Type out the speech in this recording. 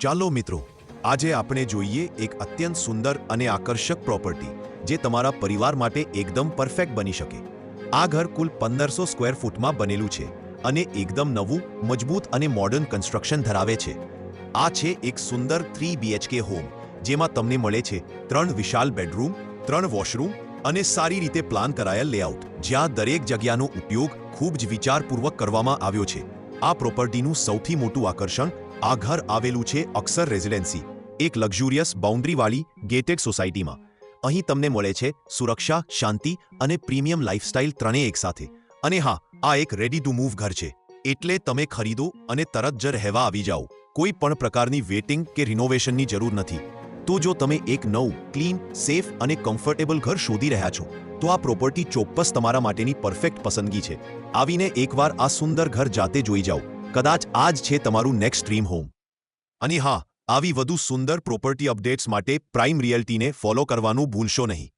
ચાલો મિત્રો, આજે આપણે જોઈએ એક અત્યંત સુંદર અને આકર્ષક પ્રોપર્ટી જે તમારા પરિવાર માટે એકદમ પરફેક્ટ બની શકે. આ ઘર કુલ 1500 સ્ક્વેર ફૂટમાં બનેલું છે અને એકદમ નવું, મજબૂત અને મોડર્ન કન્સ્ટ્રક્શન ધરાવે છે. આ છે એક સુંદર 3 BHK હોમ જેમાં તમને મળે છે 3 વિશાળ બેડરૂમ, 3 વોશરૂમ અને સારી રીતે પ્લાન કરાયેલ લેઆઉટ, જ્યાં દરેક જગ્યાનો ઉપયોગ ખૂબ જ વિચારપૂર્વક કરવામાં આવ્યો છે. આ પ્રોપર્ટીનું સૌથી મોટું આકર્ષણ આ ઘર આવેલું છે અક્ષર રેઝિડેન્સી, એક લક્ઝુરિયસ બાઉન્ડ્રીવાળી ગેટેડ સોસાયટીમાં. અહીં તમને મળે છે સુરક્ષા, શાંતિ અને પ્રીમિયમ લાઇફસ્ટાઇલ ત્રણેય એકસાથે. અને હા, આ એક રેડી ટુ મૂવ ઘર છે, એટલે તમે ખરીદો અને તરત જ રહેવા આવી જાઓ. કોઈ પણ પ્રકારની વેટિંગ કે રિનોવેશનની જરૂર નથી. તો જો તમે એક નવું, ક્લીન, સેફ અને કમ્ફર્ટેબલ ઘર શોધી રહ્યા છો, તો આ પ્રોપર્ટી ચોક્કસ તમારા માટેની પરફેક્ટ પસંદગી છે. આવીને એકવાર આ સુંદર ઘર જાતે જોઈ જાઓ. કદાચ આ જ છે તમારું નેક્સ્ટ ડ્રીમ હોમ. અને હા, આવી વધુ સુંદર પ્રોપર્ટી અપડેટ્સ માટે પ્રાઇમ રિયલ્ટીને ફોલો કરવાનું ભૂલશો નહીં.